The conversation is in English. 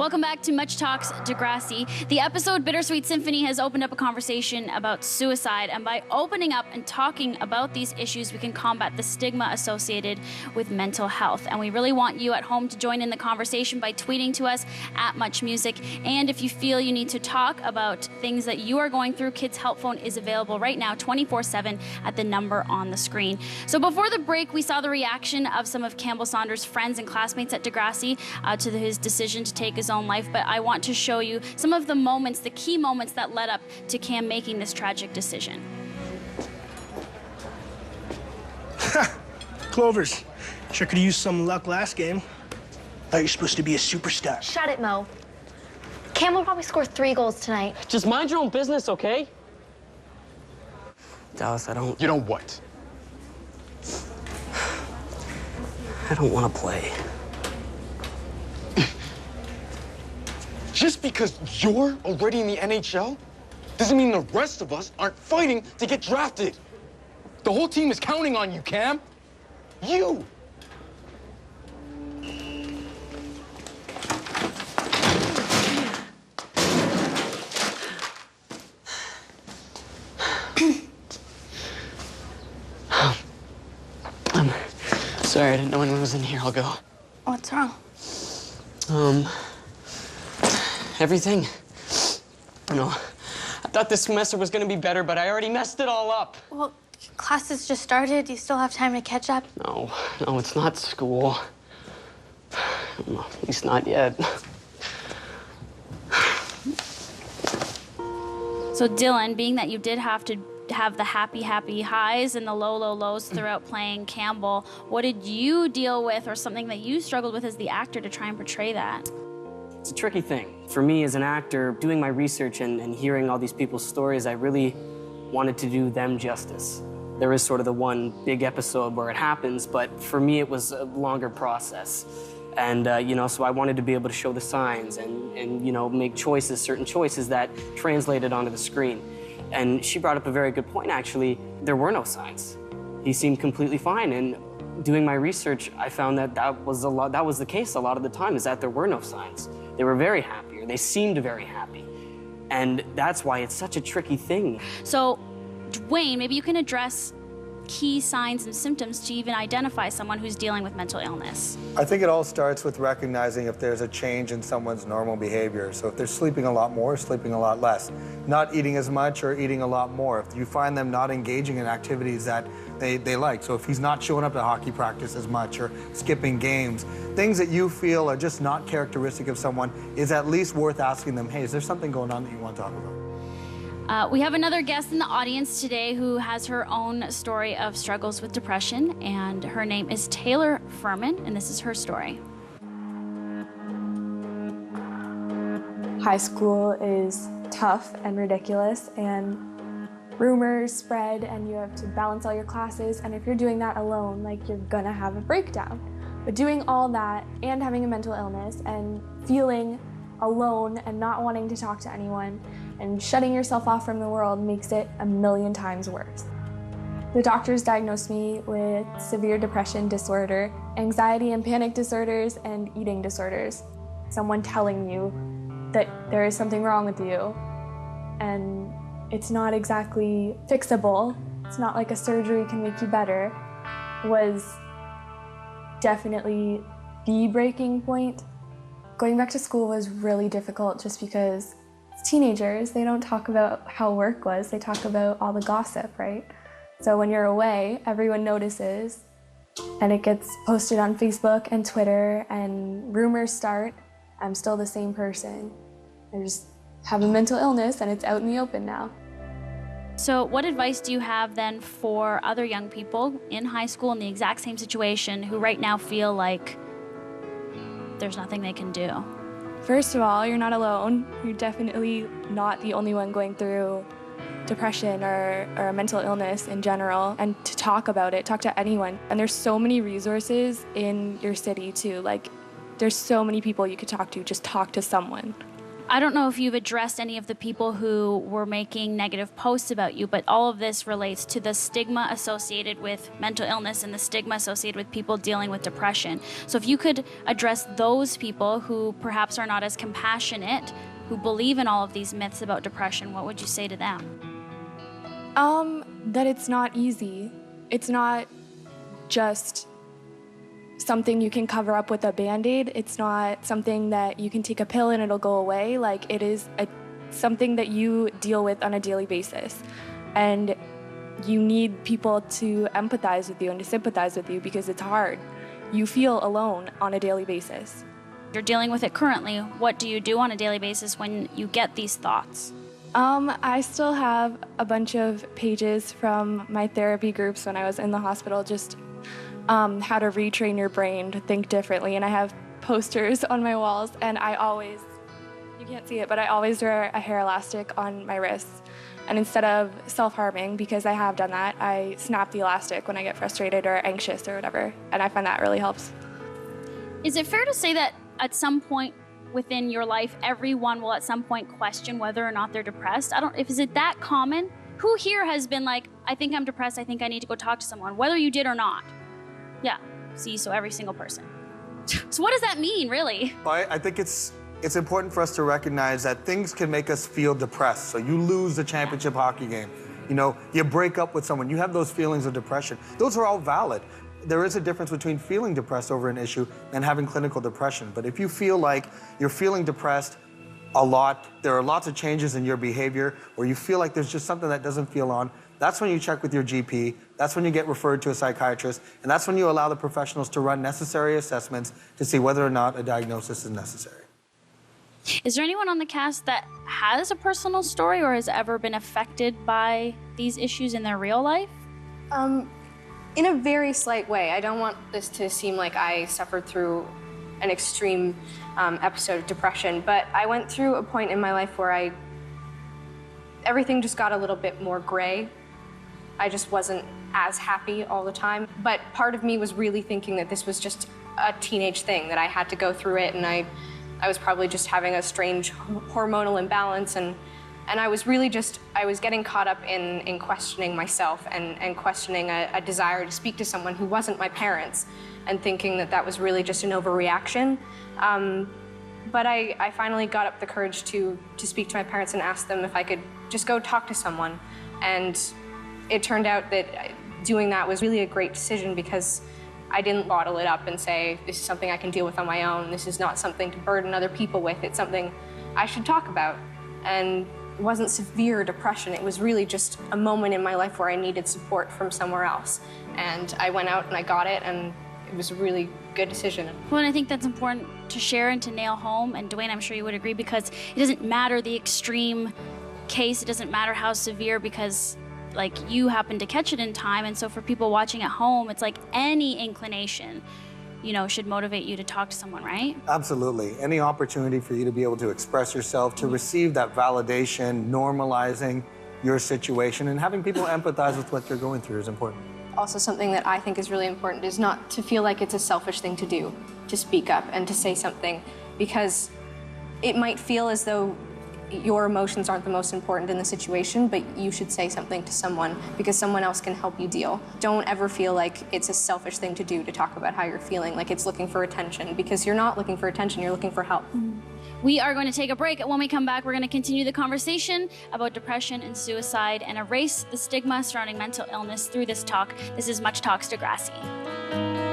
Welcome back to Much Talk's Degrassi. The episode Bittersweet Symphony has opened up a conversation about suicide, and by opening up and talking about these issues, we can combat the stigma associated with mental health. And we really want you at home to join in the conversation by tweeting to us at MuchMusic. And if you feel you need to talk about things that you are going through, Kids Help Phone is available right now 24/7 at the number on the screen. So before the break, we saw the reaction of some of Campbell Saunders' friends and classmates at Degrassi to his decision to take his own life, but I want to show you some of the moments, the key moments that led up to Cam making this tragic decision. Clovers, sure could use some luck last game. Thought you're supposed to be a superstar. Shut it, Mo. Cam will probably score 3 goals tonight. Just mind your own business, okay? Dallas, I don't... You know what? I don't want to play. Just because you're already in the NHL doesn't mean the rest of us aren't fighting to get drafted. The whole team is counting on you, Cam. You! I'm sorry, I didn't know anyone was in here. I'll go. What's wrong? Everything. You know, I thought this semester was gonna be better, but I already messed it all up. Well, classes just started. You still have time to catch up. No, it's not school. At least not yet. So Dylan, being that you did have to have the happy highs and the low lows throughout playing Campbell, what did you deal with, or something that you struggled with as the actor to try and portray that? It's a tricky thing. For me as an actor, doing my research and hearing all these people's stories, I really wanted to do them justice. There is sort of the one big episode where it happens, but for me it was a longer process. And, so I wanted to be able to show the signs and make certain choices that translated onto the screen. And she brought up a very good point, actually. There were no signs. He seemed completely fine. And doing my research, I found that that was the case a lot of the time, is that there were no signs. They were very happy, or they seemed very happy. And that's why it's such a tricky thing. So, Dwayne, maybe you can address key signs and symptoms to even identify someone who's dealing with mental illness. I think it all starts with recognizing if there's a change in someone's normal behavior. So if they're sleeping a lot more, sleeping a lot less, not eating as much or eating a lot more. If you find them not engaging in activities that they like. So if he's not showing up to hockey practice as much or skipping games, things that you feel are just not characteristic of someone, is at least worth asking them, hey, is there something going on that you want to talk about? We have another guest in the audience today who has her own story of struggles with depression, and her name is Taylor Furman, and this is her story. High school is tough and ridiculous, and rumors spread, and you have to balance all your classes, and if you're doing that alone, you're gonna have a breakdown. But doing all that and having a mental illness and feeling alone and not wanting to talk to anyone and shutting yourself off from the world makes it a million times worse. The doctors diagnosed me with severe depression disorder, anxiety and panic disorders, and eating disorders. Someone telling you that there is something wrong with you and it's not exactly fixable, it's not like a surgery can make you better, was definitely the breaking point. Going back to school was really difficult just because as teenagers, they don't talk about how work was, they talk about all the gossip, right? So when you're away, everyone notices and it gets posted on Facebook and Twitter and rumors start. I'm still the same person. I just have a mental illness and it's out in the open now. So what advice do you have then for other young people in high school in the exact same situation who right now feel like there's nothing they can do? First of all, you're not alone. You're definitely not the only one going through depression or a mental illness in general. And to talk about it, talk to anyone. And there's so many resources in your city too. There's so many people you could talk to. Just talk to someone. I don't know if you've addressed any of the people who were making negative posts about you, but all of this relates to the stigma associated with mental illness and the stigma associated with people dealing with depression. So if you could address those people who perhaps are not as compassionate, who believe in all of these myths about depression, what would you say to them? That it's not easy. It's not just something you can cover up with a Band-Aid. It's not something that you can take a pill and it'll go away. Like, it is something that you deal with on a daily basis. And you need people to empathize with you and to sympathize with you because it's hard. You feel alone on a daily basis. You're dealing with it currently. What do you do on a daily basis when you get these thoughts? I still have a bunch of pages from my therapy groups when I was in the hospital, just how to retrain your brain to think differently. And I have posters on my walls, and I always, you can't see it, but I always wear a hair elastic on my wrists. And instead of self-harming, because I have done that, I snap the elastic when I get frustrated or anxious or whatever. And I find that really helps. Is it fair to say that at some point within your life, everyone will at some point question whether or not they're depressed? Is it that common? Who here has been like, I think I'm depressed, I think I need to go talk to someone, whether you did or not? Yeah, see, so every single person. So what does that mean, really? Well, I think it's important for us to recognize that things can make us feel depressed. So you lose the championship hockey game, you know, you break up with someone, you have those feelings of depression. Those are all valid. There is a difference between feeling depressed over an issue and having clinical depression. But if you feel like you're feeling depressed a lot, there are lots of changes in your behavior, or you feel like there's just something that doesn't feel on, that's when you check with your GP, that's when you get referred to a psychiatrist, and that's when you allow the professionals to run necessary assessments to see whether or not a diagnosis is necessary. Is there anyone on the cast that has a personal story or has ever been affected by these issues in their real life? In a very slight way. I don't want this to seem like I suffered through an extreme episode of depression, but I went through a point in my life where everything just got a little bit more gray. I just wasn't as happy all the time, but part of me was really thinking that this was just a teenage thing, that I had to go through it, and I was probably just having a strange hormonal imbalance, and I was really I was getting caught up in questioning myself and questioning a desire to speak to someone who wasn't my parents, and thinking that that was really just an overreaction. But I finally got up the courage to speak to my parents and ask them if I could just go talk to someone. And it turned out that doing that was really a great decision, because I didn't bottle it up and say, this is something I can deal with on my own. This is not something to burden other people with. It's something I should talk about. And it wasn't severe depression. It was really just a moment in my life where I needed support from somewhere else. And I went out and I got it, and it was a really good decision. Well, and I think that's important to share and to nail home, and Dwayne, I'm sure you would agree, because it doesn't matter the extreme case, it doesn't matter how severe, because like you happen to catch it in time, and so for people watching at home, it's like any inclination, you know, should motivate you to talk to someone, right? Absolutely. Any opportunity for you to be able to express yourself, to receive that validation, normalizing your situation, and having people empathize with what you're going through is important. Also, something that I think is really important is not to feel like it's a selfish thing to do, to speak up and to say something, because it might feel as though your emotions aren't the most important in the situation, but you should say something to someone because someone else can help you deal. Don't ever feel like it's a selfish thing to do to talk about how you're feeling, like it's looking for attention, because you're not looking for attention, you're looking for help. We are going to take a break. When we come back, we're going to continue the conversation about depression and suicide and erase the stigma surrounding mental illness through this talk. This is Much Talks Degrassi.